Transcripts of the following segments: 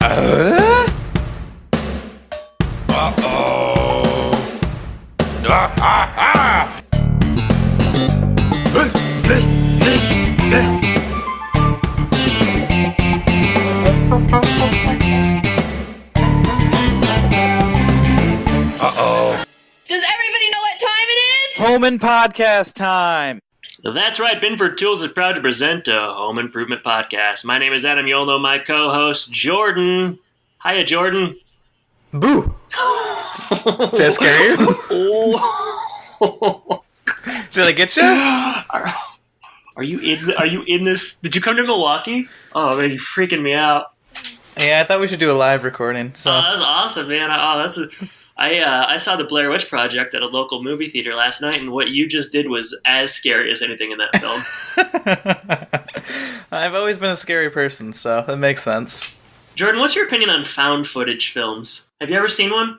Does everybody know what time it is? Home Impodcast time. That's right. Binford Tools is proud to present a Home Improvement Podcast. My name is Adam. You'll know my co-host, Jordan. Hiya, Jordan. Boo. Did that scare you? Did I get you? Are you in this? Did you come to Milwaukee? Oh man, you're freaking me out. Yeah, I thought we should do a live recording. So that's awesome, man. I saw the Blair Witch Project at a local movie theater last night, and what you just did was as scary as anything in that film. I've always been a scary person, so that makes sense. Jordan, what's your opinion on found footage films? Have you ever seen one?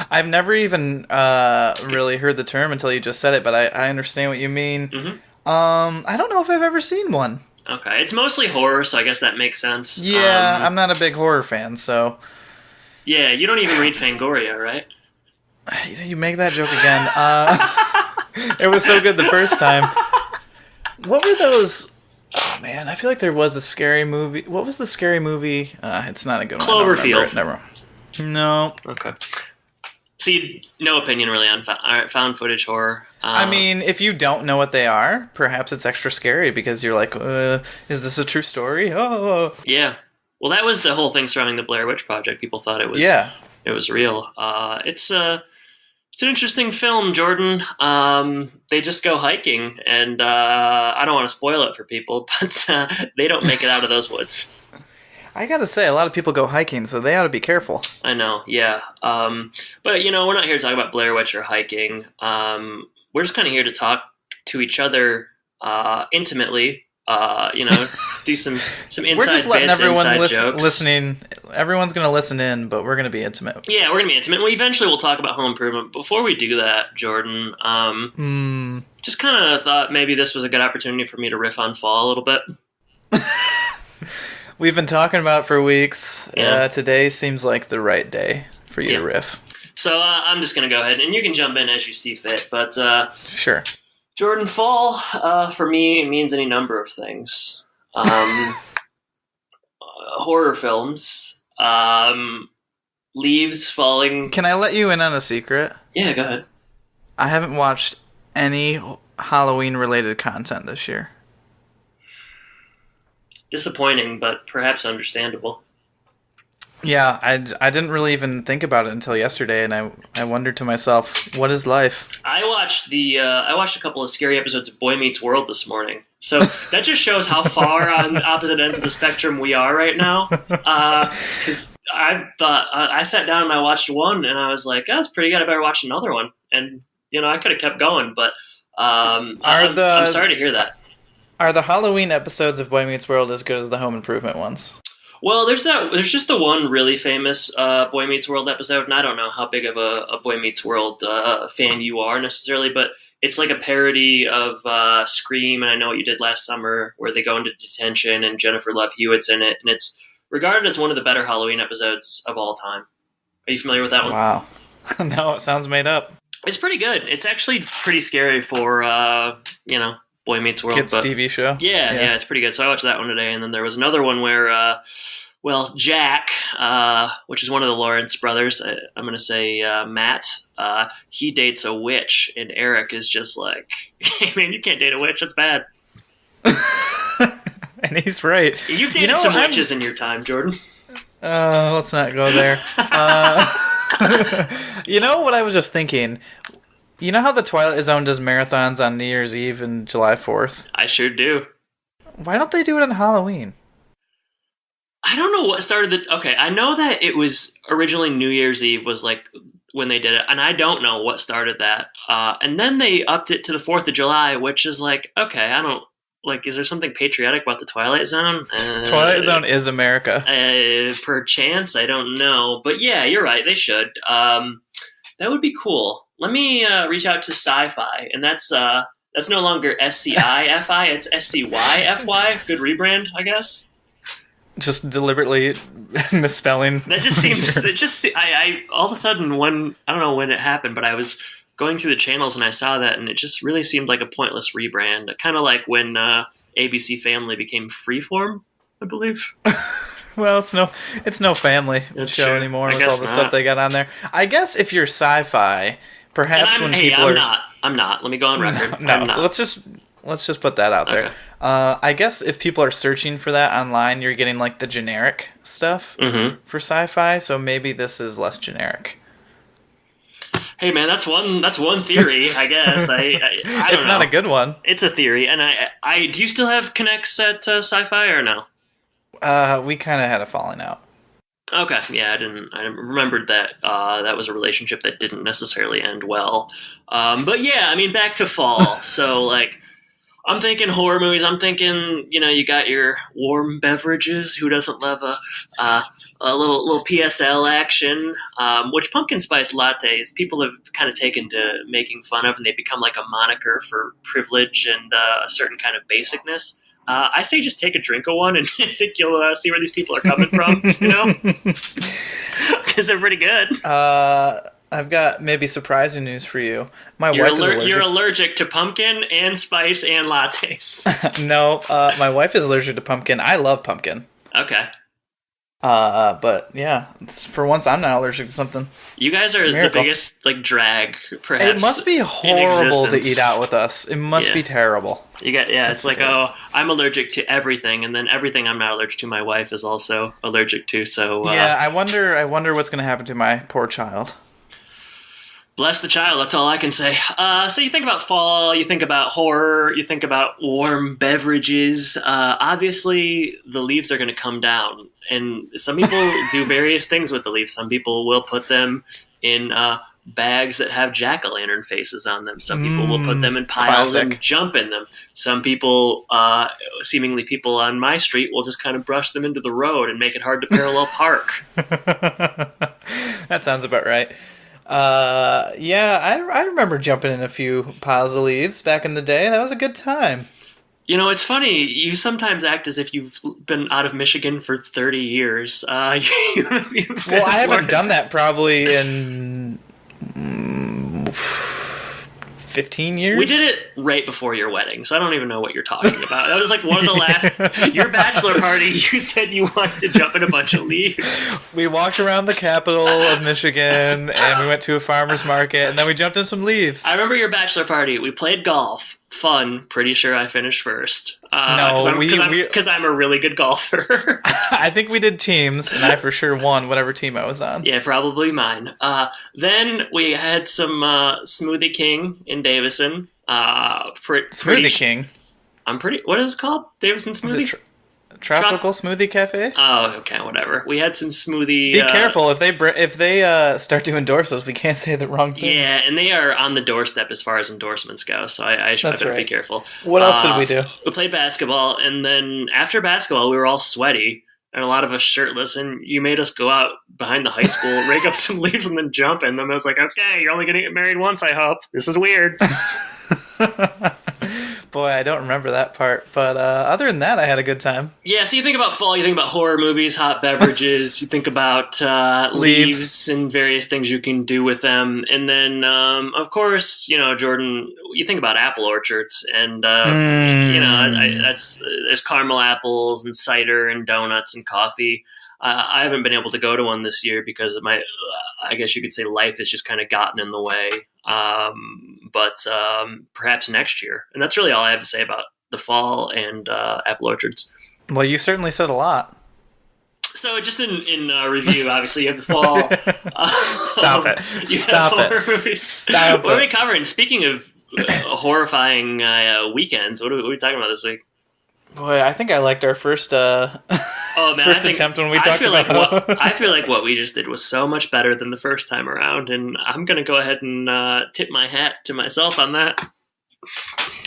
I've never even really heard the term until you just said it, but I understand what you mean. Mm-hmm. I don't know if I've ever seen one. Okay, it's mostly horror, so I guess that makes sense. Yeah, I'm not a big horror fan, so... Yeah, you don't even read Fangoria, right? You make that joke again. It was so good the first time. What were those... Oh, man, I feel like there was a scary movie. What was the scary movie? It's not a good one. Cloverfield. Never. No. Okay. So no opinion really on found footage horror. I mean, if you don't know what they are, perhaps it's extra scary because you're like, is this a true story? Oh. Yeah. Well, that was the whole thing surrounding the Blair Witch Project. People thought it was it was real. It's an interesting film, Jordan. They just go hiking, and I don't want to spoil it for people, but they don't make it out of those woods. I gotta say, a lot of people go hiking, so they ought to be careful. I know, yeah. But, we're not here to talk about Blair Witch or hiking. We're just kind of here to talk to each other intimately. Do some inside we're just letting bits, everyone jokes. listening. Everyone's going to listen in, but we're going to be intimate. Yeah, we're going to be intimate. Eventually we'll talk about home improvement. Before we do that, Jordan, just kind of thought maybe this was a good opportunity for me to riff on fall a little bit. We've been talking about it for weeks. Yeah. Today seems like the right day for you to riff. So I'm just going to go ahead, and you can jump in as you see fit. But sure. Jordan, fall, for me, it means any number of things. Horror films, leaves falling. Can I let you in on a secret? Yeah, go ahead. I haven't watched any Halloween-related content this year. Disappointing, but perhaps understandable. Yeah, I didn't really even think about it until yesterday, and I wondered to myself, what is life? I watched a couple of scary episodes of Boy Meets World this morning, so that just shows how far on the opposite ends of the spectrum we are right now. Because I sat down and I watched one, and I was like, that's pretty good. I better watch another one, and I could have kept going, but I'm sorry to hear that. Are the Halloween episodes of Boy Meets World as good as the Home Improvement ones? Well, there's just the one really famous Boy Meets World episode, and I don't know how big of a Boy Meets World fan you are necessarily, but it's like a parody of Scream, and I Know What You Did Last Summer, where they go into detention, and Jennifer Love Hewitt's in it, and it's regarded as one of the better Halloween episodes of all time. Are you familiar with that one? Wow. No, it sounds made up. It's pretty good. It's actually pretty scary for, Boy Meets World. Kids TV show? Yeah, it's pretty good. So I watched that one today, and then there was another one where, Jack, which is one of the Lawrence brothers, I'm going to say Matt, he dates a witch, and Eric is just like, hey, man, you can't date a witch. That's bad. And he's right. You've dated some witches in your time, Jordan. Let's not go there. You know what I was just thinking? You know how the Twilight Zone does marathons on New Year's Eve and July 4th? I sure do. Why don't they do it on Halloween? I don't know what started okay, I know that it was originally New Year's Eve was like when they did it, and I don't know what started that. And then they upped it to the 4th of July, which is like, okay, I don't, like, is there something patriotic about the Twilight Zone? Twilight Zone is America. Perchance, I don't know. But yeah, you're right, they should. That would be cool. Let me reach out to Sci-Fi, and that's no longer SCIFI, it's SCYFY. Good rebrand, I guess. just deliberately misspelling. That just seems. I all of a sudden I don't know when it happened, but I was going through the channels and I saw that, and it just really seemed like a pointless rebrand. Kind of like when ABC Family became Freeform, I believe. Well, it's no family show anymore with all the stuff they got on there. I guess if you're sci-fi, perhaps I'm not. Let me go on record. No, let's just put that out there. I guess if people are searching for that online, you're getting like the generic stuff for sci-fi. So maybe this is less generic. Hey man, that's one theory, I guess. I don't know. It's not a good one. It's a theory, and I do you still have connects at Sci-Fi or no? We kind of had a falling out. Okay, yeah, I didn't remembered that that was a relationship that didn't necessarily end well. But yeah, I mean, back to fall. So like, I'm thinking horror movies. I'm thinking, you got your warm beverages. Who doesn't love a little PSL action? Which pumpkin spice lattes people have kind of taken to making fun of, and they become like a moniker for privilege and a certain kind of basicness. I say just take a drink of one, and I think you'll see where these people are coming from, because they're pretty good. I've got maybe surprising news for you. You're allergic to pumpkin and spice and lattes. No, my wife is allergic to pumpkin. I love pumpkin. Okay. But yeah, for once I'm not allergic to something. You guys are the biggest drag, perhaps. It must be horrible to eat out with us. It must be terrible. It's like, I'm allergic to everything, and then everything I'm not allergic to, my wife is also allergic to. So yeah, I wonder what's going to happen to my poor child. Bless the child, that's all I can say. So you think about fall, you think about horror, you think about warm beverages. Obviously, the leaves are going to come down. And some people do various things with the leaves. Some people will put them in bags that have jack-o'-lantern faces on them. Some people will put them in piles and jump in them. Some people, seemingly people on my street, will just kind of brush them into the road and make it hard to parallel park. That sounds about right. Yeah, I remember jumping in a few piles of leaves back in the day. That was a good time. It's funny. You sometimes act as if you've been out of Michigan for 30 years. I haven't done that probably in 15 years. We did it right before your wedding, so I don't even know what you're talking about. That was like one of the last... Your bachelor party, you said you wanted to jump in a bunch of leaves. We walked around the capital of Michigan, and we went to a farmer's market, and then we jumped in some leaves. I remember your bachelor party. We played golf. Fun. Pretty sure I finished first. Because I'm a really good golfer. I think we did teams, and I for sure won whatever team I was on. Yeah, probably mine. Then we had some Smoothie King in Davison. Smoothie King? What is it called? Davison Smoothie? Is it Tropical Smoothie Cafe? Oh, okay, whatever. We had some smoothie... Be careful. If they start to endorse us, we can't say the wrong thing. Yeah, and they are on the doorstep as far as endorsements go, so I better be careful. What else did we do? We played basketball, and then after basketball, we were all sweaty, and a lot of us shirtless, and you made us go out behind the high school, rake up some leaves, and then jump in them. I was like, okay, you're only going to get married once, I hope. This is weird. Boy, I don't remember that part. But other than that, I had a good time. Yeah, so you think about fall, you think about horror movies, hot beverages, you think about leaves and various things you can do with them. And then, of course, Jordan, you think about apple orchards. And, there's caramel apples and cider and donuts and coffee. I haven't been able to go to one this year because of my, I guess you could say life has just kind of gotten in the way. But perhaps next year. And that's really all I have to say about the fall and apple orchards. Well, you certainly said a lot. So just in review, obviously you have the fall. Stop it. Stop it. Stop What are we covering? Speaking of horrifying weekends, what are we talking about this week? Boy, I think I liked our first attempt when we talked about I feel like what we just did was so much better than the first time around, and I'm going to go ahead and tip my hat to myself on that.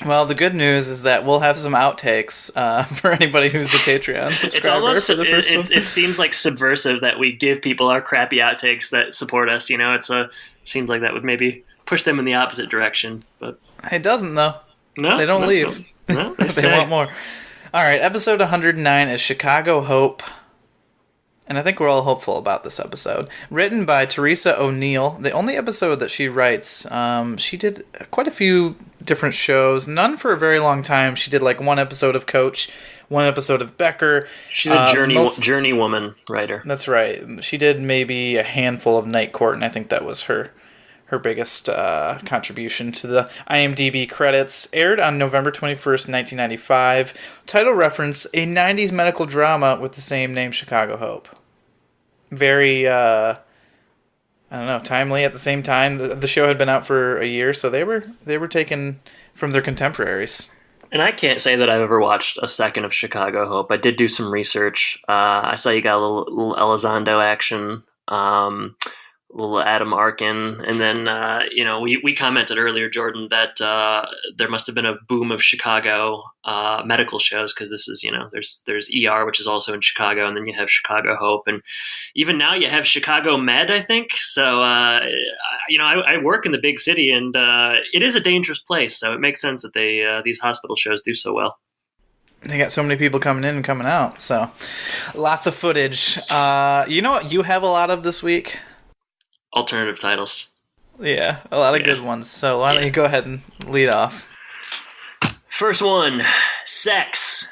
Well, the good news is that we'll have some outtakes for anybody who's a Patreon subscriber for the first one. It seems like subversive that we give people our crappy outtakes that support us. Seems like that would maybe push them in the opposite direction. But it doesn't, though. No, they don't leave. No, they want more. All right, episode 109 is Chicago Hope. And I think we're all hopeful about this episode. Written by Teresa O'Neill. The only episode that she writes, she did quite a few different shows. None for a very long time. She did like one episode of Coach, one episode of Becker. She's a journey woman writer. That's right. She did maybe a handful of Night Court, and I think that was her biggest contribution to the IMDb credits. Aired on November 21st, 1995. Title reference, a 90s medical drama with the same name, Chicago Hope. Very, I don't know, timely at the same time. The show had been out for a year, so they were taken from their contemporaries. And I can't say that I've ever watched a second of Chicago Hope. I did do some research. I saw you got a little Elizondo action. Little Adam Arkin, and then we commented earlier, Jordan, that there must have been a boom of Chicago medical shows, because this is there's ER, which is also in Chicago, and then you have Chicago Hope, and even now you have Chicago Med, I think. So I work in the big city, and it is a dangerous place, so it makes sense that these hospital shows do so well. They got so many people coming in and coming out, so lots of footage. You know what you have a lot of this week? Alternative titles. Yeah, a lot of good ones. So why don't you go ahead and lead off? First one, Sex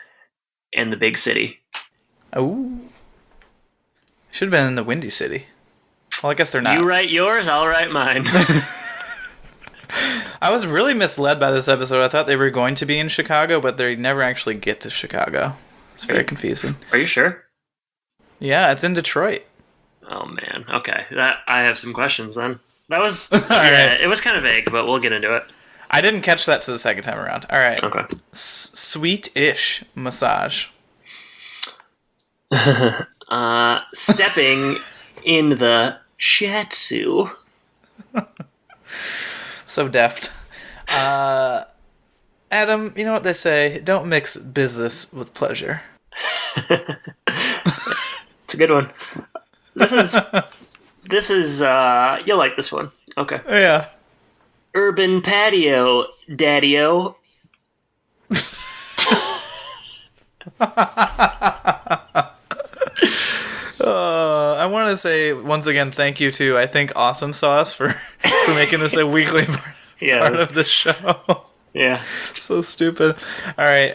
and the Big City. Oh. Should have been in the Windy City. Well, I guess they're not. You write yours, I'll write mine. I was really misled by this episode. I thought they were going to be in Chicago, but they never actually get to Chicago. It's very confusing. Are you sure? Yeah, it's in Detroit. Oh man, okay. I have some questions then. That was right. It was kind of vague, but we'll get into it. I didn't catch that to the second time around. All right. Okay. Sweet-ish massage. Stepping in the shiatsu. So deft. Adam, you know what they say? Don't mix business with pleasure. It's a good one. This is you'll like this one. Okay. Yeah. Urban patio, daddy-o. I want to say once again thank you to I think Awesome Sauce for making this a weekly part of the show. Yeah. So stupid. All right.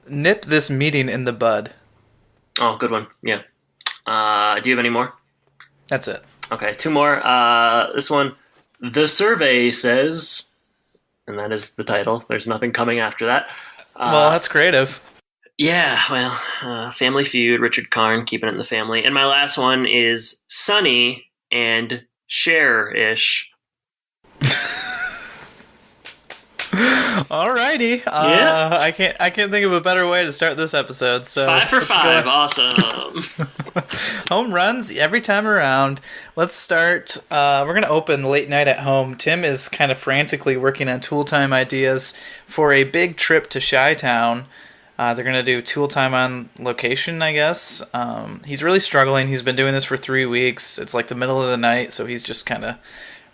Nip this meeting in the bud. Oh, good one. Yeah. Do you have any more? That's it. Okay, two more. This one, The Survey Says, and that is the title. There's nothing coming after that. Well, that's creative. Yeah, well, Family Feud, Richard Karn, keeping it in the family. And my last one is Sunny and Cher-ish. Alrighty. Yeah. I can't think of a better way to start this episode. So 5 for 5. Awesome. Home runs every time around. Let's start. We're going to open Late Night at Home. Tim is kind of frantically working on tool time ideas for a big trip to Chi-Town. They're going to do tool time on location, I guess. He's really struggling. He's been doing this for 3 weeks. It's like the middle of the night, so he's just kind of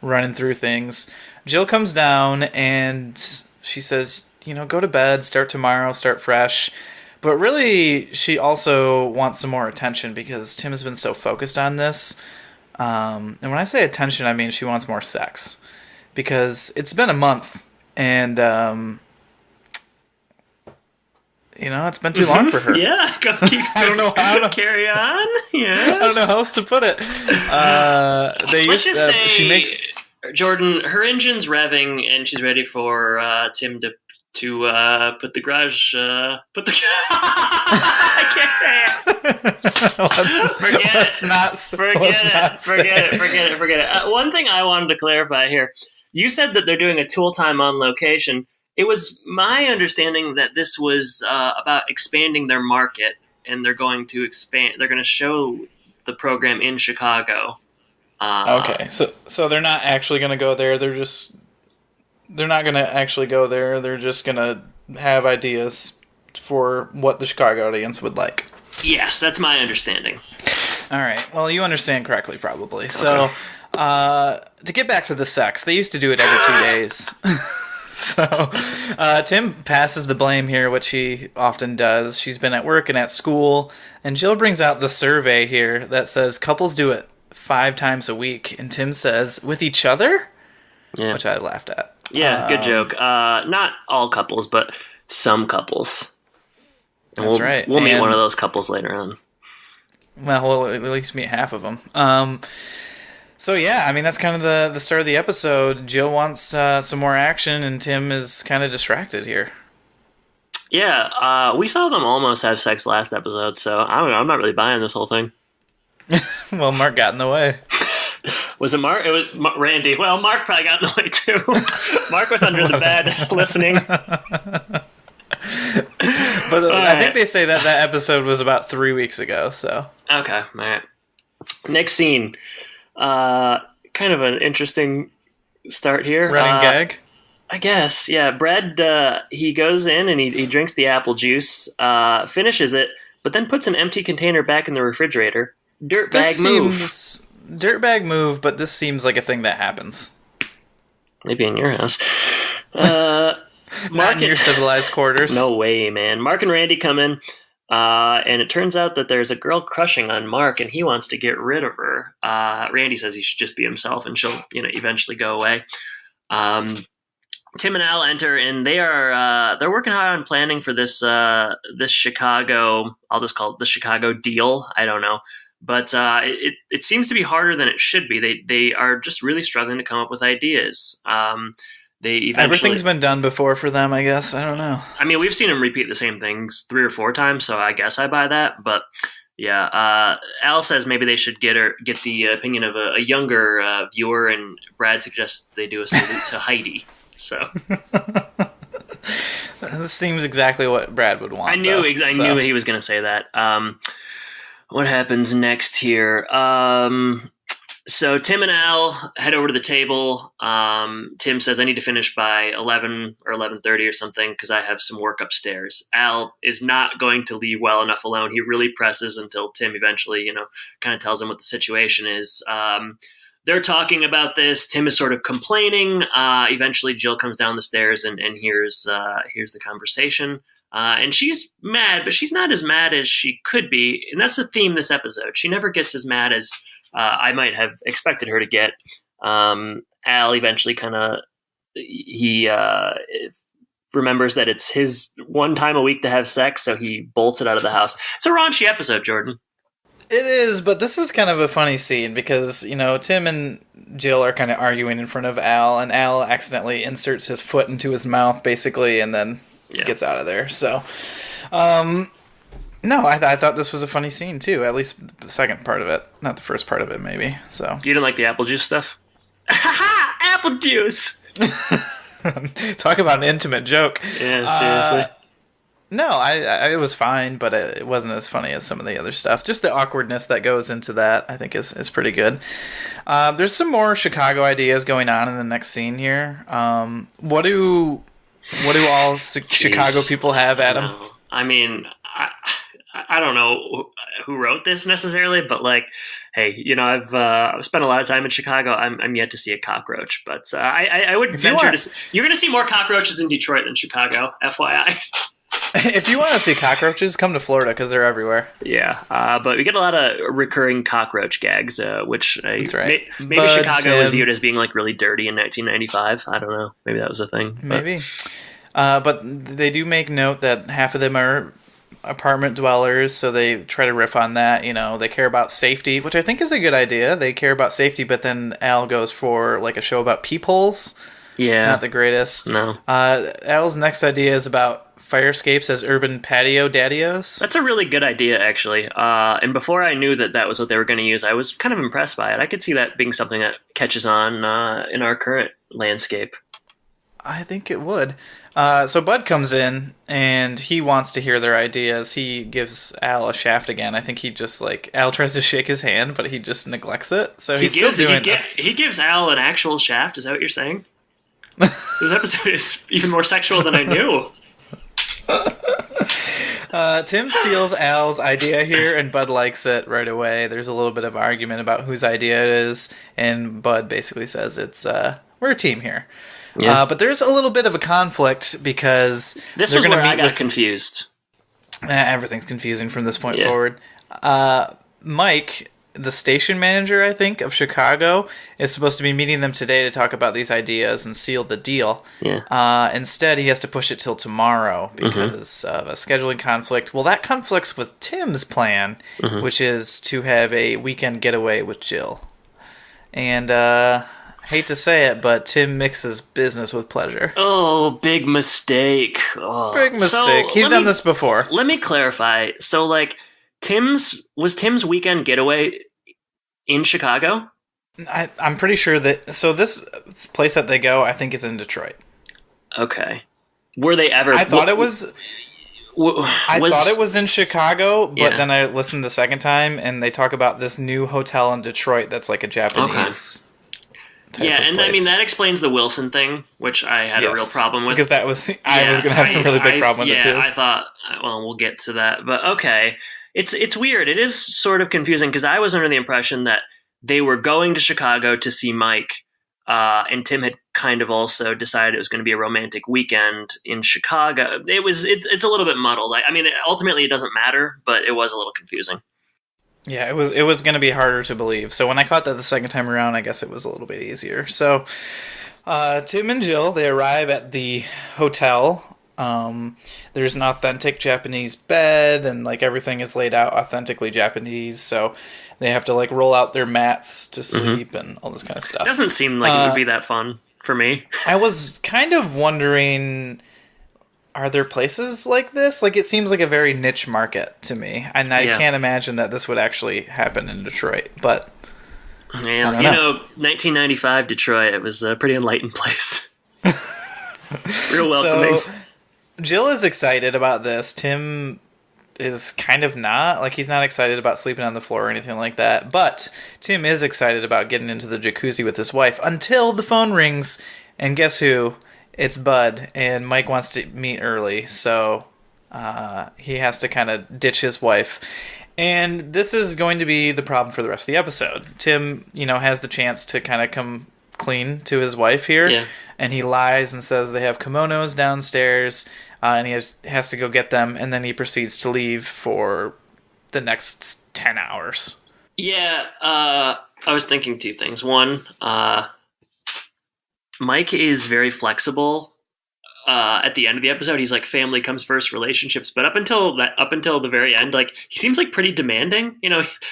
running through things. Jill comes down and she says, go to bed, start tomorrow, start fresh. But really, she also wants some more attention because Tim has been so focused on this. And when I say attention, I mean she wants more sex. Because it's been a month and, it's been too long for her. Yeah, I don't know how to carry on. Yes. I don't know how else to put it. Let's just say, she makes... Jordan, her engine's revving, and she's ready for Tim to put the garage. I can't say it. Forget it. One thing I wanted to clarify here: you said that they're doing a tool time on location. It was my understanding that this was about expanding their market, and they're going to expand. They're going to show the program in Chicago. Okay, so they're not actually going to go there. They're not going to actually go there. They're just going to have ideas for what the Chicago audience would like. Yes, that's my understanding. All right. Well, you understand correctly, probably. So, to get back to the sex, they used to do it every 2 days. So Tim passes the blame here, which he often does. She's been at work and at school, and Jill brings out the survey here that says couples do it 5 times a week, and Tim says, with each other? Yeah. Which I laughed at. Yeah, good joke. Not all couples, but some couples. And That's right. We'll meet one of those couples later on. Well, we'll at least meet half of them. So yeah, I mean, that's kind of the start of the episode. Jill wants some more action, and Tim is kind of distracted here. Yeah, we saw them almost have sex last episode, so I'm not really buying this whole thing. Well, Mark got in the way. Was it Mark? It was Randy. Well, Mark probably got in the way, too. Mark was under the bed listening. But I think they say that episode was about 3 weeks ago, so. Okay, all right. Next scene. Kind of an interesting start here. Running gag? I guess, yeah. Brad, he goes in and he drinks the apple juice, finishes it, but then puts an empty container back in the refrigerator. Dirtbag move. Dirtbag move, but this seems like a thing that happens. Maybe in your house. Not in your civilized quarters. No way, man. Mark and Randy come in. And it turns out that there's a girl crushing on Mark, and he wants to get rid of her. Randy says he should just be himself, and she'll, eventually go away. Tim and Al enter, and they're working hard on planning for this Chicago. I'll just call it the Chicago deal. I don't know, but it seems to be harder than it should be. They are just really struggling to come up with ideas. Everything's been done before for them, I guess. I don't know. I mean, we've seen them repeat the same things 3 or 4 times, so I guess I buy that. But yeah, Al says maybe they should get the opinion of a younger viewer, and Brad suggests they do a salute to Heidi. So this seems exactly what Brad would want. I knew he was going to say that. What happens next here? So Tim and Al head over to the table. Tim says, I need to finish by 11 or 11:30 or something because I have some work upstairs. Al is not going to leave well enough alone. He really presses until Tim eventually, kind of tells him what the situation is. They're talking about this. Tim is sort of complaining. Eventually Jill comes down the stairs and hears the conversation. And she's mad, but she's not as mad as she could be. And that's the theme this episode. She never gets as mad as I might have expected her to get. Al eventually he remembers that it's his one time a week to have sex, so he bolts it out of the house. It's a raunchy episode, Jordan. It is, but this is kind of a funny scene because, Tim and Jill are kind of arguing in front of Al, and Al accidentally inserts his foot into his mouth, basically, and then gets out of there. So, no, I thought this was a funny scene, too. At least the second part of it. Not the first part of it, maybe. So You didn't like the apple juice stuff? Ha-ha! Apple juice! Talk about an intimate joke. Yeah, seriously. No, I it was fine, but it wasn't as funny as some of the other stuff. Just the awkwardness that goes into that, I think, is pretty good. There's some more Chicago ideas going on in the next scene here. What do all Chicago people have, Adam? I mean, I don't know who wrote this necessarily, but hey, I've spent a lot of time in Chicago. I'm yet to see a cockroach, but I would venture to. You're going to see more cockroaches in Detroit than Chicago, FYI. If you want to see cockroaches, come to Florida because they're everywhere. Yeah, but we get a lot of recurring cockroach gags, which that's right. Maybe Chicago was viewed as being really dirty in 1995. I don't know. Maybe that was a thing. Maybe. But they do make note that half of them are apartment dwellers, so they try to riff on that. They care about safety, which I think is a good idea. They care about safety, but then Al goes for a show about peepholes. Yeah. Not the greatest. No. Al's next idea is about fire escapes as urban patio daddios. That's a really good idea, actually. And before I knew that was what they were going to use, I was kind of impressed by it. I could see that being something that catches on in our current landscape. I think it would. So Bud comes in, and he wants to hear their ideas. He gives Al a shaft again. I think he just, Al tries to shake his hand, but he just neglects it. So he's still doing this. He gives Al an actual shaft? Is that what you're saying? This episode is even more sexual than I knew. Tim steals Al's idea here, and Bud likes it right away. There's a little bit of argument about whose idea it is, and Bud basically says we're a team here. Yeah. But there's a little bit of a conflict because This they're was going where to I meet got confused. Everything's confusing from this point Yeah. forward. Mike, the station manager, I think, of Chicago, is supposed to be meeting them today to talk about these ideas and seal the deal. Yeah. Instead, he has to push it till tomorrow because of a scheduling conflict. Well, that conflicts with Tim's plan, which is to have a weekend getaway with Jill. And, hate to say it, but Tim mixes business with pleasure. Oh, big mistake. Oh. Big mistake. He's done this before. Let me clarify. So, like, Tim's weekend getaway in Chicago? I'm pretty sure that... So this place that they go, I think, is in Detroit. Okay. Were they ever... I thought it was... I thought it was in Chicago, but then I listened the second time, and they talk about this new hotel in Detroit that's like a Japanese... Yeah, and place. I mean, that explains the Wilson thing, which I had a real problem with. Because that was... I was going to have a really big problem with it, too. Yeah, I thought... Well, we'll get to that. But, okay. It's weird. It is sort of confusing, because I was under the impression that they were going to Chicago to see Mike, and Tim had kind of also decided it was going to be a romantic weekend in Chicago. It's a little bit muddled. I mean, ultimately it doesn't matter, but it was a little confusing. Yeah, it was going to be harder to believe. So when I caught that the second time around, I guess it was a little bit easier. So Tim and Jill, they arrive at the hotel. There's an authentic Japanese bed, and like everything is laid out authentically Japanese. So they have to like roll out their mats to sleep and all this kind of stuff. It doesn't seem like it would be that fun for me. I was kind of wondering, are there places like this? Like, it seems like a very niche market to me, and I can't imagine that this would actually happen in Detroit. But man, 1995 Detroit, it was a pretty enlightened place. Real welcoming. So, Jill is excited about this. Tim is kind of not. Like, he's not excited about sleeping on the floor or anything like that. But Tim is excited about getting into the jacuzzi with his wife until the phone rings, and guess who? It's Bud, and Mike wants to meet early, so he has to kind of ditch his wife. And this is going to be the problem for the rest of the episode. Tim, has the chance to kind of come clean to his wife here, and he lies and says they have kimonos downstairs, and he has to go get them, and then he proceeds to leave for the next 10 hours. Yeah, I was thinking two things. One, Mike is very flexible. At the end of the episode, he's like, family comes first, relationships. But up until the very end, like, he seems like pretty demanding.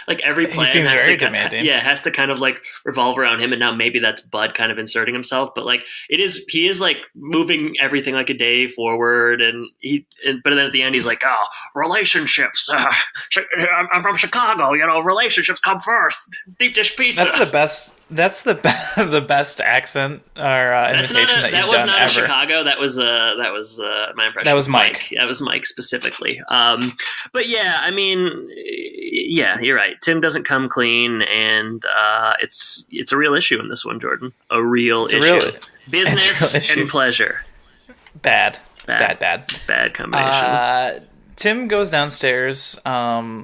Like every plan he seems very demanding. Has to kind of like revolve around him. And now maybe that's Bud kind of inserting himself. But like he is like moving everything like a day forward. But then at the end, he's like, oh, relationships. I'm from Chicago. Relationships come first. Deep dish pizza. That's the best. That's the best accent or imitation that you've done ever. That was not a Chicago. That was my impression. That was Mike. That was Mike specifically. But yeah, I mean, yeah, you're right. Tim doesn't come clean, and it's a real issue in this one, Jordan. A real issue. Business and pleasure. Bad combination. Tim goes downstairs.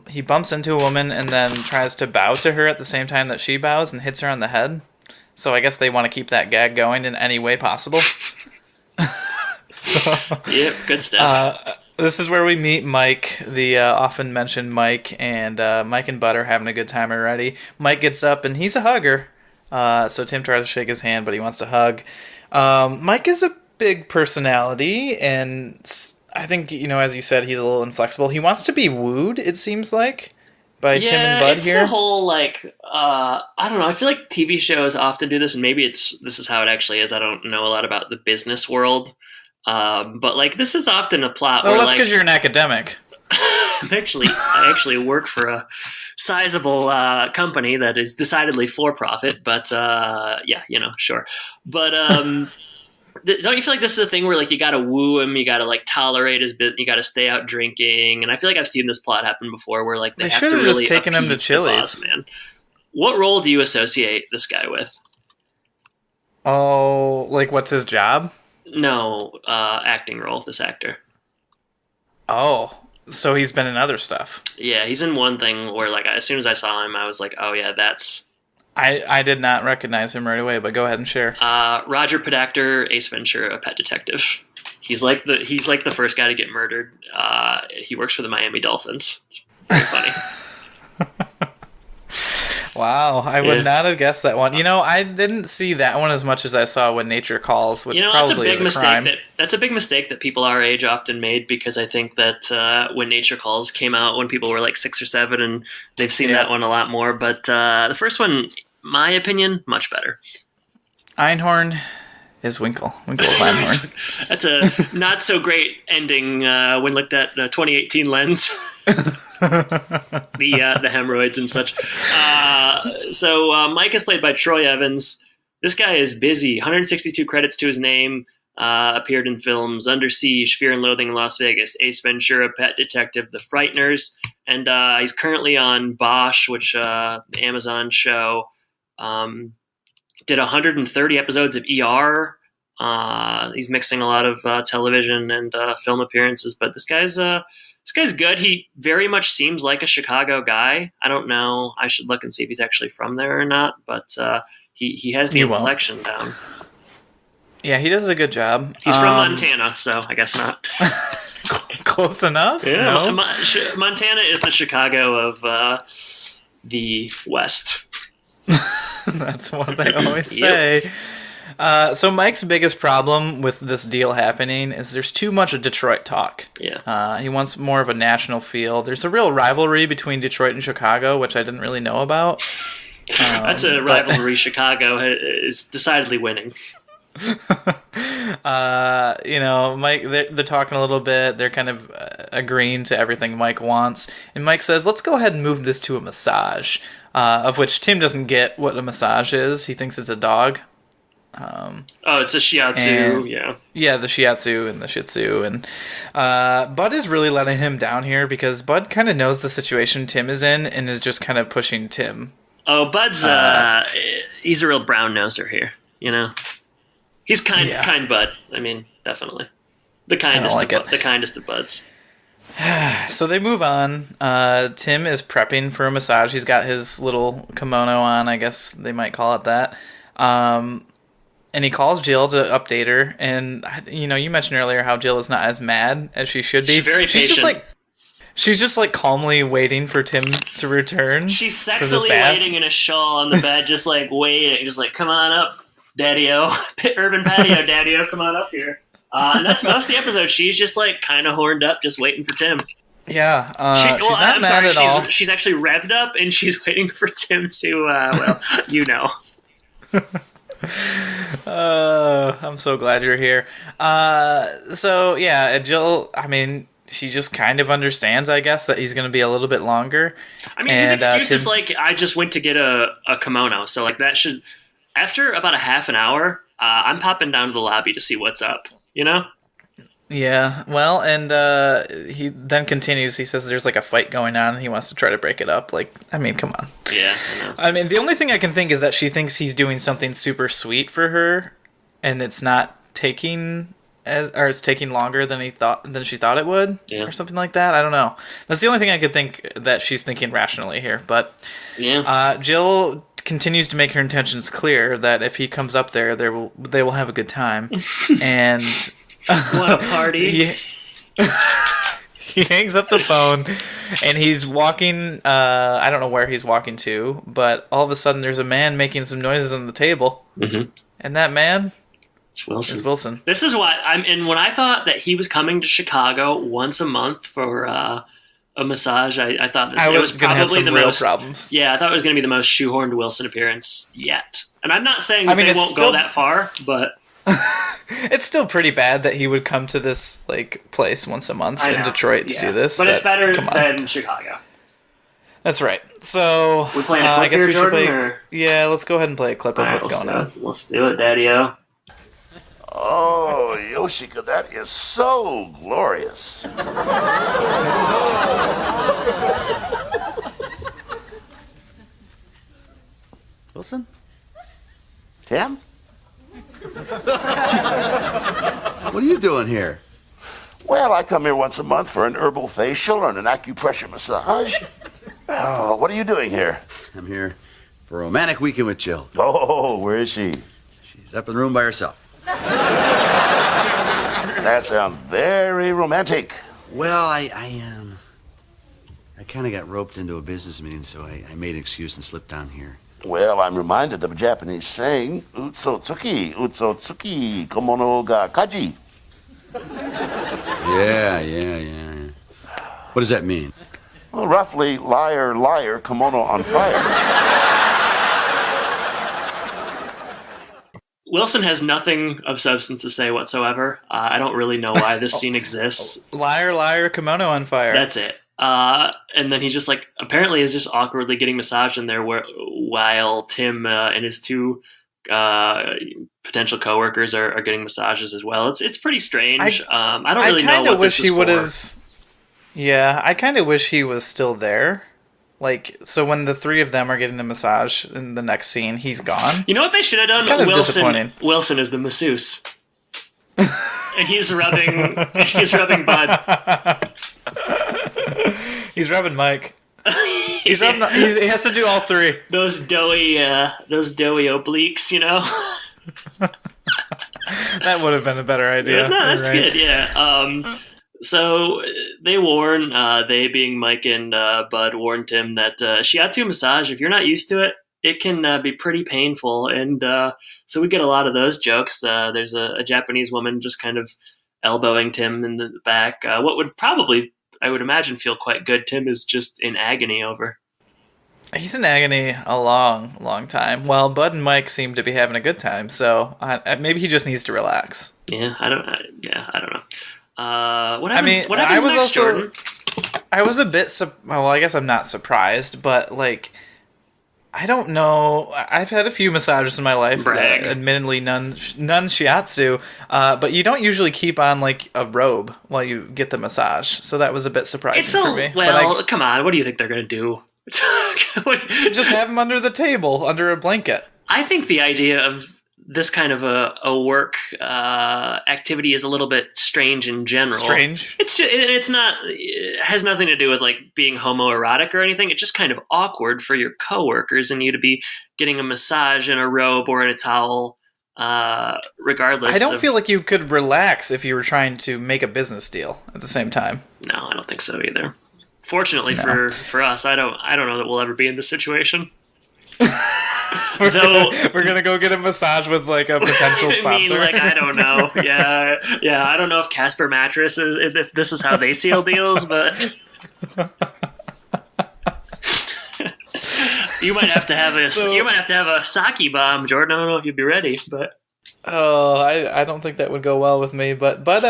He bumps into a woman and then tries to bow to her at the same time that she bows and hits her on the head. So I guess they want to keep that gag going in any way possible. Yep, good stuff. This is where we meet Mike, the often mentioned Mike, and Mike and Bud are having a good time already. Mike gets up and he's a hugger. So Tim tries to shake his hand, but he wants to hug. Mike is a big personality, and I think, as you said, he's a little inflexible. He wants to be wooed, it seems like, by Tim and Bud here. Yeah, it's the whole, like, I don't know, I feel like TV shows often do this, and maybe this is how it actually is. I don't know a lot about the business world, but, like, this is often a plot where, that's because you're an academic. I actually work for a sizable company that is decidedly for profit, but, yeah, sure. But, don't you feel like this is a thing where, like, you gotta woo him, you gotta, like, tolerate his bit, you gotta stay out drinking, and I feel like I've seen this plot happen before, where, like, they have to really just taken him to Chili's. Boss, man. What role do you associate this guy with? Oh, like, what's his job? No, acting role. This actor. Oh, so he's been in other stuff. Yeah, he's in one thing where, like, as soon as I saw him, I was like, oh yeah, that's I did not recognize him right away, but go ahead and share. Roger Podacter, Ace Ventura, a Pet Detective. He's like the first guy to get murdered. He works for the Miami Dolphins. It's very funny. Wow, I would not have guessed that one. I didn't see that one as much as I saw When Nature Calls, which probably is a crime. That's a big mistake that people our age often made, because I think that When Nature Calls came out when people were like 6 or 7, and they've seen that one a lot more. But the first one, my opinion, much better. Einhorn is Winkle. Winkle is Einhorn. That's a not so great ending when looked at 2018 lens. the hemorrhoids and such. So Mike is played by Troy Evans. This guy is busy. 162 credits to his name. Appeared in films Under Siege, Fear and Loathing in Las Vegas, Ace Ventura, Pet Detective, The Frighteners, and he's currently on Bosch, which the Amazon show. Did 130 episodes of ER. He's mixing a lot of television and film appearances, but this guy's good. He very much seems like a Chicago guy. I don't know. I should look and see if he's actually from there or not, but he has the inflection down. Yeah, he does a good job. He's from Montana, so I guess not. Close enough. Yeah, no? Montana is the Chicago of the West. That's what they always say. So Mike's biggest problem with this deal happening is there's too much Detroit talk. Yeah. He wants more of a national feel. There's a real rivalry between Detroit and Chicago, which I didn't really know about. That's a rivalry Chicago is decidedly winning. Mike, they're talking a little bit. They're kind of agreeing to everything Mike wants. And Mike says, let's go ahead and move this to a massage, of which Tim doesn't get what a massage is. He thinks it's a dog. It's a shiatsu, yeah. Yeah, the shiatsu and the shih tzu. And Bud is really letting him down here because Bud kind of knows the situation Tim is in and is just kind of pushing Tim. Oh, Bud's, he's a real brown-noser here, He's kind Bud. I mean, definitely. The kindest of Buds. So they move on. Tim is prepping for a massage. He's got his little kimono on, I guess they might call it that. And he calls Jill to update her. And, you mentioned earlier how Jill is not as mad as she should be. She's very patient. She's just ally waiting for Tim to return. She's sexily waiting in a shawl on the bed, just waiting. Just come on up, Daddy-O. Urban Patio, Daddy-O, come on up here. And that's most of the episode. She's just kind of horned up, just waiting for Tim. Yeah, she's not mad at all. She's actually revved up, and she's waiting for Tim to, I'm so glad you're here. Jill, she just kind of understands, I guess, that he's going to be a little bit longer. His excuse is I just went to get a kimono. So, that should... After about a half an hour, I'm popping down to the lobby to see what's up, Yeah, well, and he then continues. He says there's a fight going on, and he wants to try to break it up. Come on. Yeah, I know. The only thing I can think is that she thinks he's doing something super sweet for her, and it's not taking... it's taking longer than she thought it would, or something like that. I don't know. That's the only thing I could think that she's thinking rationally here. But Jill continues to make her intentions clear that if he comes up there, they will have a good time. And what a party! He hangs up the phone, and he's walking. I don't know where he's walking to, but all of a sudden, there's a man making some noises on the table, and that man. Wilson. It's Wilson. This is what and when I thought that he was coming to Chicago once a month for a massage, I thought that it was probably the most problems. Yeah, I thought it was going to be the most shoehorned Wilson appearance yet. And I'm not saying that they won't go that far, but it's still pretty bad that he would come to this place once a month in Detroit to do this. But it's better than Chicago. That's right. So we playing a clip here, Jordan? Yeah, let's go ahead and play a clip of what's going on. Let's do it, Daddy-O. Oh, Yoshika, that is so glorious. Wilson? Tim? What are you doing here? Well, I come here once a month for an herbal facial and an acupressure massage. Oh, what are you doing here? I'm here for a romantic weekend with Jill. Oh, where is she? She's up in the room by herself. That sounds very romantic. Well, I kind of got roped into a business meeting, so I made an excuse and slipped down here. Well, I'm reminded of a Japanese saying, Utsotsuki, komono ga kaji. Yeah. What does that mean? Well, roughly, liar, liar, kimono on fire. Wilson has nothing of substance to say whatsoever. I don't really know why this scene exists. Liar, liar, kimono on fire. That's it. And then he's just like, apparently is just awkwardly getting massaged in there while Tim and his two potential coworkers are getting massages as well. It's pretty strange. I don't really know what this is for. Yeah, I kind of wish he was still there. Like, so when the three of them are getting the massage in the next scene, he's gone. You know what they should have done? It's kind of disappointing. Wilson is the masseuse. And he's rubbing Bud. He's rubbing Mike. He has to do all three. Those doughy obliques, you know? That would have been a better idea. No, that's right. Good, yeah. So they warn, they being Mike and Bud, warned Tim that shiatsu massage, if you're not used to it, it can be pretty painful. And so we get a lot of those jokes. There's a Japanese woman just kind of elbowing Tim in the back. What would probably, I would imagine, feel quite good. Tim is just in agony over. He's in agony a long time. Well, Bud and Mike seem to be having a good time, so maybe he just needs to relax. Yeah, I don't know. What happens next, Jordan? I was a bit well, I guess I'm not surprised, but like, I don't know. I've had a few massages in my life. Admittedly, none shiatsu. But you don't usually keep on like a robe while you get the massage, so that was a bit surprising for me. Well, come on. What do you think they're gonna do? Just have them under the table, under a blanket. I think the idea of this kind of a work activity is a little bit strange in general. Strange? It has nothing to do with like being homoerotic or anything. It's just kind of awkward for your coworkers and you to be getting a massage in a robe or in a towel, regardless. I don't feel like you could relax if you were trying to make a business deal at the same time. No, I don't think so either. Fortunately for us, I don't know that we'll ever be in this situation. We're gonna go get a massage with like a potential sponsor. I don't know. Yeah. I don't know if Casper Mattress if this is how they seal deals, but you might have to have a sake bomb, Jordan. I don't know if you'd be ready, but. Oh, I don't think that would go well with me, but Bud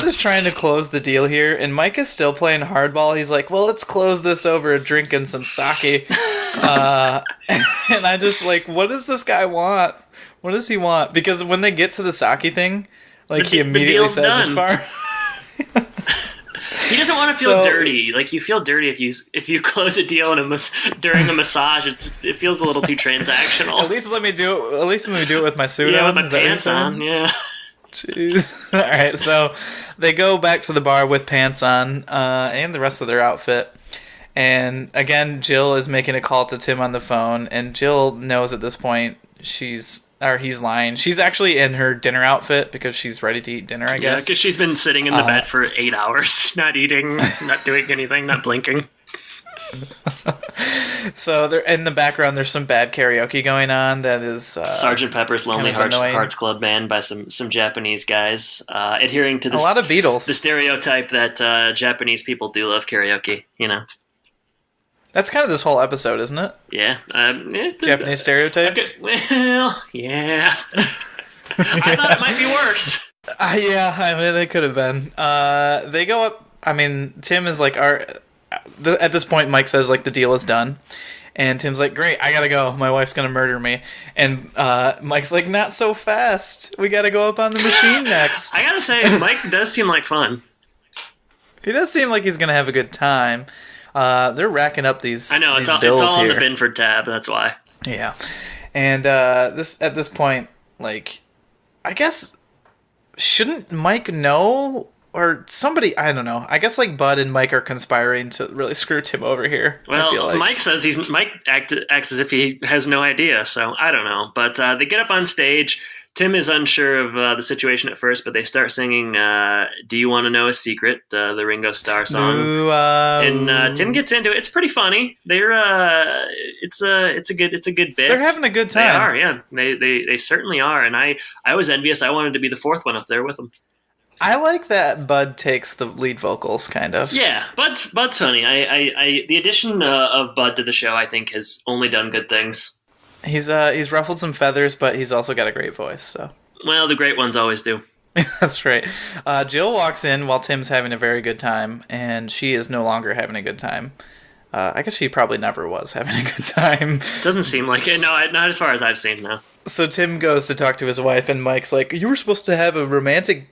is trying to close the deal here, and Mike is still playing hardball. He's like, well, let's close this over a drink and some sake. And I just like, what does this guy want? What does he want? Because when they get to the sake thing, like he immediately says as far... He doesn't want to feel dirty. Like you feel dirty if you close a deal during a massage. It feels a little too transactional. At least let me do it with my suit on. Yeah, with my pants on. Yeah. Jeez. All right, so they go back to the bar with pants on and the rest of their outfit. And again, Jill is making a call to Tim on the phone, and Jill knows at this point he's lying. She's actually in her dinner outfit because she's ready to eat dinner, I guess. Yeah, because she's been sitting in the bed for 8 hours, not eating, not doing anything, not blinking. So they're in the background. There's some bad karaoke going on. That is Sgt. Pepper's Lonely Hearts Club Band by some Japanese guys, adhering to a lot of Beatles. The stereotype that Japanese people do love karaoke. You know. That's kind of this whole episode, isn't it? Yeah. Japanese stereotypes? Well, yeah. I thought it might be worse. Yeah, I mean, it could have been. They go up. I mean, Tim is like, at this point, Mike says, like, the deal is done. And Tim's like, great, I gotta go. My wife's gonna murder me. And Mike's like, not so fast. We gotta go up on the machine next. I gotta say, Mike does seem like fun. He does seem like he's gonna have a good time. They're racking up these. I know it's all on the Binford tab. That's why. Yeah, and at this point, like, I guess shouldn't Mike know or somebody, I don't know. I guess like Bud and Mike are conspiring to really screw Tim over here. I feel Well, like. Mike says Mike acts as if he has no idea, so I don't know. But they get up on stage. Tim is unsure of the situation at first, but they start singing "Do You Want to Know a Secret?" The Ringo Starr song, Ooh, and Tim gets into it. It's pretty funny. It's a good bit. They're having a good time. They are, yeah. They certainly are. And I was envious. I wanted to be the fourth one up there with them. I like that Bud takes the lead vocals, kind of. Yeah, Bud's funny. I the addition of Bud to the show, I think, has only done good things. He's ruffled some feathers, but he's also got a great voice. So. Well, the great ones always do. That's right. Jill walks in while Tim's having a very good time, and she is no longer having a good time. I guess she probably never was having a good time. Doesn't seem like it. No, not as far as I've seen, no. So Tim goes to talk to his wife, and Mike's like, "You were supposed to have a romantic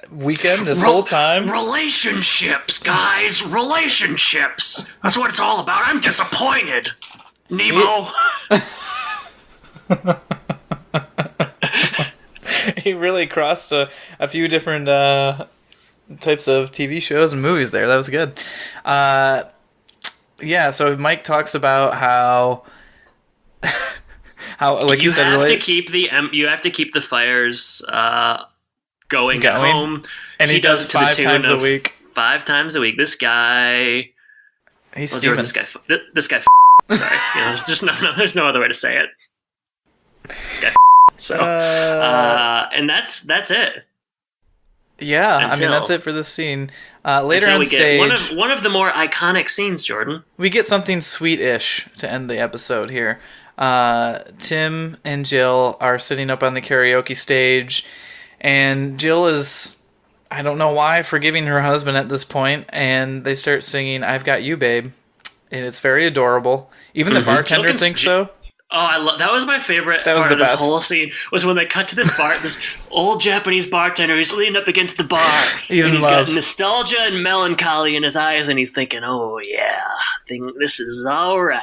weekend this whole time?" Relationships, guys. Relationships. That's what it's all about. I'm disappointed. Nemo. He really crossed a few different types of TV shows and movies there. That was good. Yeah, so Mike talks about how like you said, have to keep the fires going at home, and he does it to 5 times a week. 5 times a week. This guy, he's steaming. This guy. Sorry, there's no other way to say it. This guy. So, and that's it. Yeah, I mean that's it for this scene. Later on stage, one of the more iconic scenes, Jordan. We get something sweet-ish to end the episode here. Tim and Jill are sitting up on the karaoke stage, and Jill is, I don't know why, forgiving her husband at this point, and they start singing "I've Got You, Babe," and it's very adorable. Even the bartender thinks so. Oh, that was my favorite part of this whole scene, was when they cut to this old Japanese bartender who's leaning up against the bar. He's got nostalgia and melancholy in his eyes, and he's thinking, oh yeah, this is all right.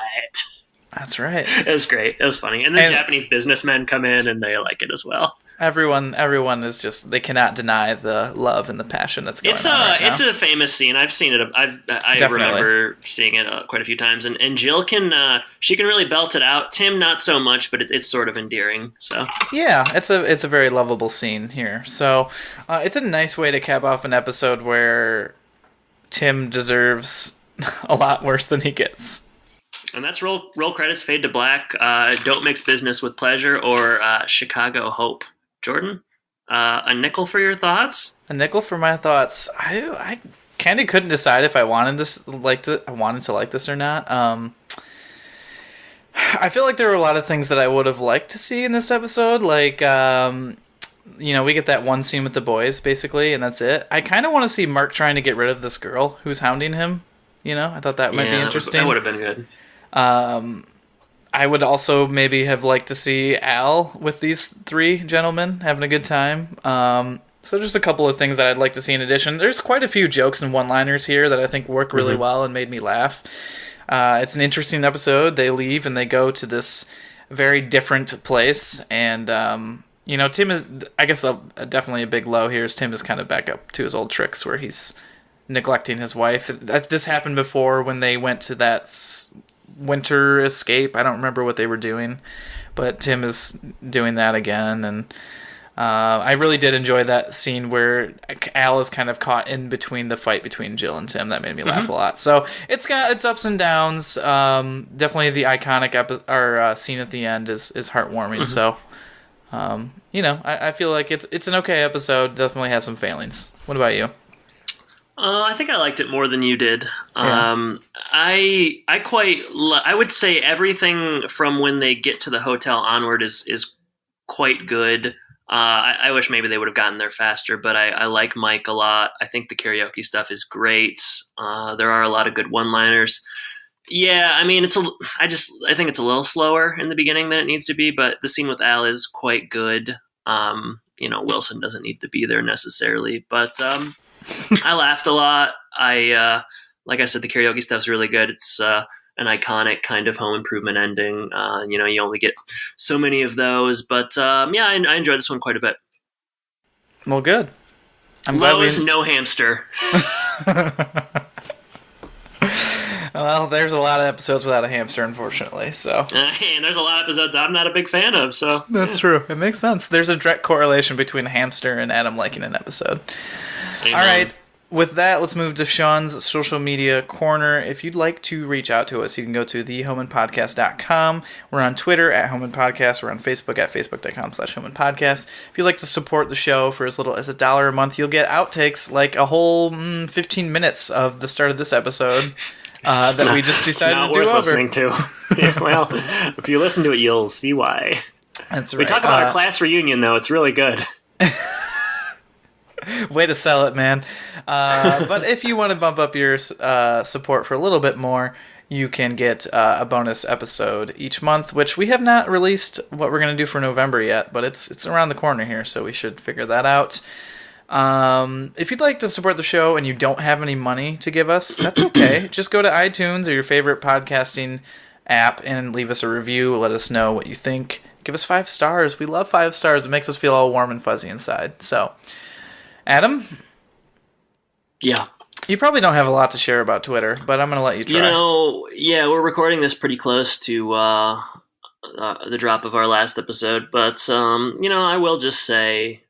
That's right. It was great. It was funny. And then Japanese businessmen come in, and they like it as well. Everyone is just, they cannot deny the love and the passion that's going on right now. It's a famous scene. I've seen it. I remember seeing it quite a few times. And Jill she can really belt it out. Tim, not so much, but it's sort of endearing. So yeah, it's a very lovable scene here. So it's a nice way to cap off an episode where Tim deserves a lot worse than he gets. And that's roll credits, fade to black. Don't mix business with pleasure, or Chicago Hope. Jordan, a nickel for your thoughts? A nickel for my thoughts. I kind of couldn't decide if I wanted to like this or not. I feel like there were a lot of things that I would have liked to see in this episode. Like, we get that one scene with the boys, basically, and that's it. I kind of want to see Mark trying to get rid of this girl who's hounding him. I thought that might be interesting. That would have been good. I would also maybe have liked to see Al with these 3 gentlemen having a good time. So just a couple of things that I'd like to see in addition. There's quite a few jokes and one-liners here that I think work really well and made me laugh. It's an interesting episode. They leave and they go to this very different place. And, Tim is, I guess definitely a big low here is Tim is kind of back up to his old tricks where he's neglecting his wife. This happened before when they went to that winter escape. I don't remember what they were doing, but Tim is doing that again. And I really did enjoy that scene where Al is kind of caught in between the fight between Jill and Tim. That made me laugh a lot. So it's got its ups and downs. Definitely the iconic scene at the end is heartwarming. So I feel like it's an okay episode. Definitely has some failings. What about you? I think I liked it more than you did. Yeah. I would say everything from when they get to the hotel onward is quite good. I wish maybe they would have gotten there faster, but I like Mike a lot. I think the karaoke stuff is great. There are a lot of good one-liners. Yeah, I mean, I think it's a little slower in the beginning than it needs to be, but the scene with Al is quite good. Wilson doesn't need to be there necessarily, but I laughed a lot. Like I said, the karaoke stuff's really good. It's an iconic kind of Home Improvement ending. You only get so many of those, but I enjoyed this one quite a bit. Well, good. I'm glad Lois, no hamster. Well, there's a lot of episodes without a hamster, unfortunately. So And there's a lot of episodes I'm not a big fan of. So that's true. It makes sense. There's a direct correlation between a hamster and Adam liking an episode. Amen. All right. With that, let's move to Sean's social media corner. If you'd like to reach out to us, you can go to thehomeimpodcast.com. We're on Twitter at Home Impodcast. We're on Facebook at facebook.com/homeimpodcast. If you'd like to support the show for as little as $1 a month, you'll get outtakes like a whole 15 minutes of the start of this episode that we just decided to do over. Listening to. Yeah, well, if you listen to it, you'll see why. That's right. We talk about our class reunion, though. It's really good. Way to sell it, man. But if you want to bump up your support for a little bit more, you can get a bonus episode each month, which we have not released what we're going to do for November yet, but it's around the corner here, so we should figure that out. If you'd like to support the show and you don't have any money to give us, that's okay. Just go to iTunes or your favorite podcasting app and leave us a review. Let us know what you think. Give us 5 stars. We love 5 stars. It makes us feel all warm and fuzzy inside. So, Adam? Yeah. You probably don't have a lot to share about Twitter, but I'm going to let you try. Yeah, we're recording this pretty close to the drop of our last episode, but, I will just say,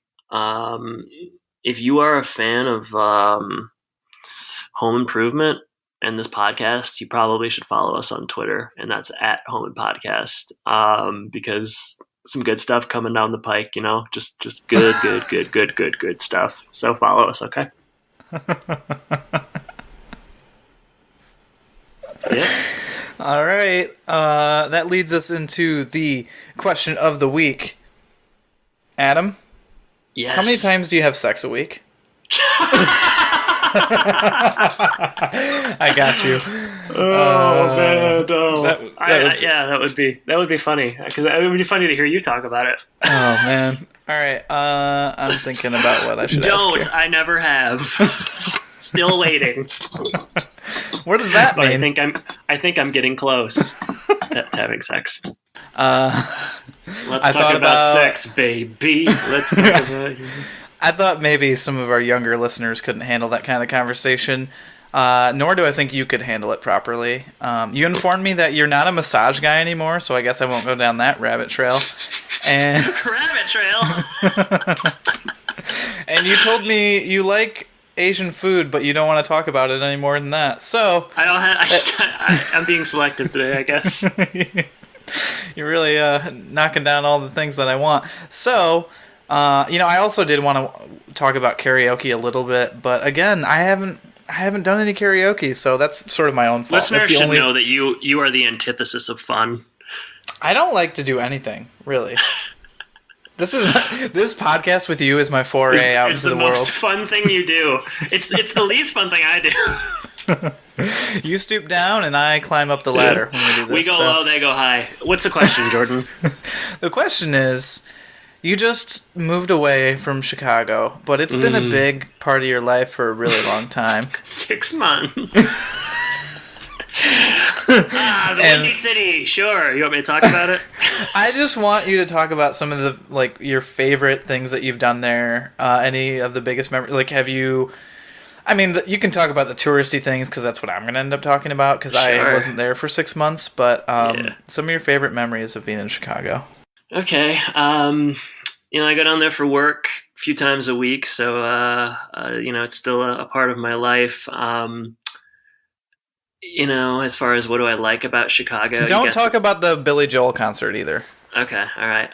if you are a fan of home improvement and this podcast, you probably should follow us on Twitter, and that's at Home Impodcast, because some good stuff coming down the pike, just good stuff. So follow us, okay? Yeah. All right. That leads us into the question of the week. Adam? Yes. How many times do you have sex a week? I got you. Oh man, no. That would be funny, because it would be funny to hear you talk about it. Oh man. All right. I'm thinking about what I should ask you. I never have. Still waiting. What does that mean? I think I'm getting close to having sex. Let's talk about sex, baby. Let's talk about you. I thought maybe some of our younger listeners couldn't handle that kind of conversation, nor do I think you could handle it properly. You informed me that you're not a massage guy anymore, so I guess I won't go down that rabbit trail. And rabbit trail. And you told me you like Asian food, but you don't want to talk about it any more than that. So I'm being selective today, I guess. You're really knocking down all the things that I want. So, I also did want to talk about karaoke a little bit, but again, I haven't done any karaoke, so that's sort of my own fault. Listeners should know that you are the antithesis of fun. I don't like to do anything, really. This podcast with you is my foray out into the world. It's the most fun thing you do. It's the least fun thing I do. You stoop down and I climb up the ladder when we do this. We go low, they go high. What's the question, Jordan? The question is, you just moved away from Chicago, but it's been a big part of your life for a really long time. 6 months. The Windy City. Sure. You want me to talk about it? I just want you to talk about some of the, your favorite things that you've done there. Any of the biggest memories. Have you... you can talk about the touristy things because that's what I'm going to end up talking about because I wasn't there for 6 months. But some of your favorite memories of being in Chicago. Okay. I go down there for work a few times a week. So, it's still a part of my life. As far as what do I like about Chicago. Don't talk about the Billy Joel concert either. Okay. All right.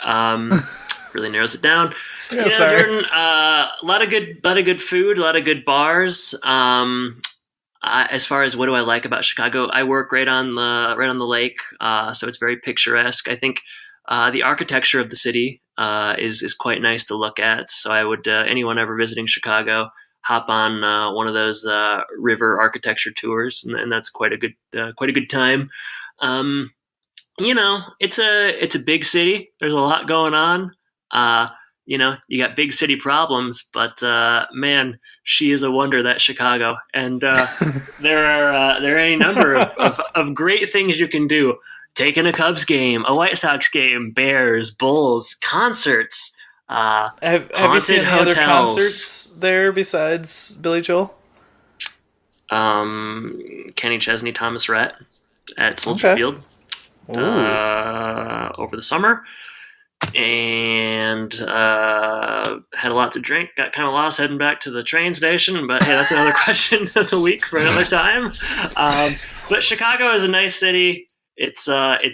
Really narrows it down. Yeah, sorry. Jordan, a lot of good food, a lot of good bars. As far as what do I like about Chicago, I work right on the lake, so it's very picturesque. I think the architecture of the city is quite nice to look at. So I would anyone ever visiting Chicago hop on one of those river architecture tours, and that's quite a good time. It's a big city. There's a lot going on. You got big city problems, but man, she is a wonder, that Chicago. And there are any number of great things you can do. Taking a Cubs game, a White Sox game, Bears, Bulls, concerts, Have you seen any other concerts there besides Billy Joel? Kenny Chesney, Thomas Rhett at Soldier Field over the summer. And had a lot to drink. Got kind of lost heading back to the train station, but hey, that's another question of the week for another time. But Chicago is a nice city. It's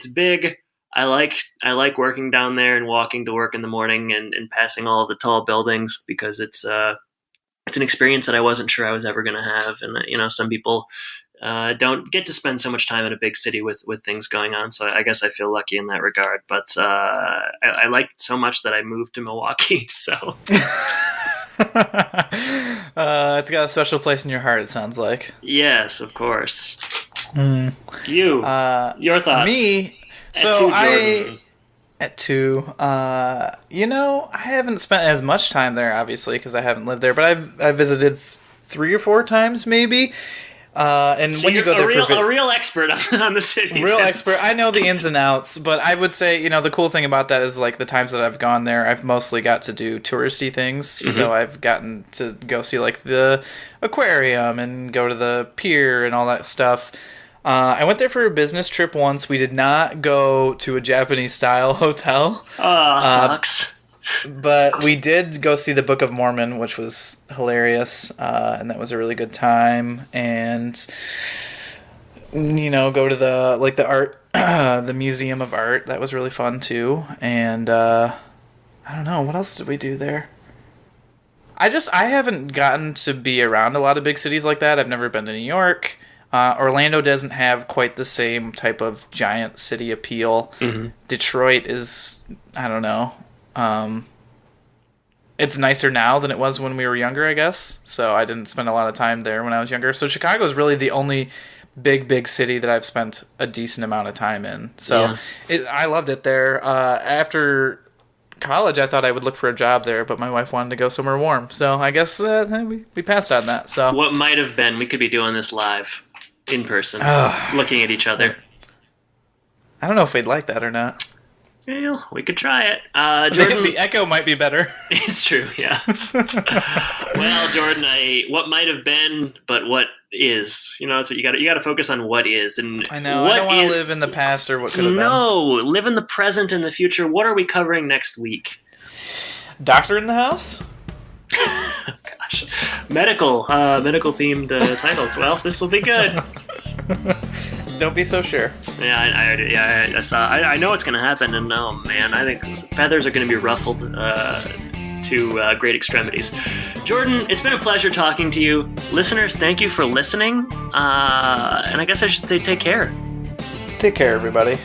big. I like working down there and walking to work in the morning and passing all of the tall buildings because it's an experience that I wasn't sure I was ever going to have. And some people don't get to spend so much time in a big city with things going on. So I guess I feel lucky in that regard. But I liked it so much that I moved to Milwaukee. So it's got a special place in your heart, it sounds like. Yes, of course. You, your thoughts? Me? So at 2, I haven't spent as much time there, obviously, because I haven't lived there. But I've visited 3 or 4 times, maybe. And so when you go there a real expert on the city. Real expert. I know the ins and outs, but I would say, the cool thing about that is like the times that I've gone there, I've mostly got to do touristy things. Mm-hmm. So I've gotten to go see like the aquarium and go to the pier and all that stuff. I went there for a business trip once. We did not go to a Japanese-style hotel. Oh, sucks. But we did go see the Book of Mormon, which was hilarious, and that was a really good time. And go to the art, the Museum of Art. That was really fun too. And I don't know, what else did we do there? I haven't gotten to be around a lot of big cities like that. I've never been to New York. Orlando doesn't have quite the same type of giant city appeal. Mm-hmm. Detroit is, I don't know. It's nicer now than it was when we were younger, I guess. So I didn't spend a lot of time there when I was younger. So Chicago is really the only big city that I've spent a decent amount of time in. So I loved it there. After college, I thought I would look for a job there, but my wife wanted to go somewhere warm. So I guess we passed on that. So what might have been, we could be doing this live in person, looking at each other. I don't know if we'd like that or not. Well, we could try it. Jordan, the echo might be better. It's true, yeah. Well, Jordan, what might have been, but what is. That's what you got to focus on what is. And I know. I don't want to live in the past or what could have been. No, live in the present and the future. What are we covering next week? Doctor in the House? Gosh. Medical themed titles. Well, this will be good. Don't be so sure. Yeah, I saw. I know what's going to happen, and oh man, I think feathers are going to be ruffled to great extremities. Jordan, it's been a pleasure talking to you. Listeners, thank you for listening. And I guess I should say take care. Take care, everybody.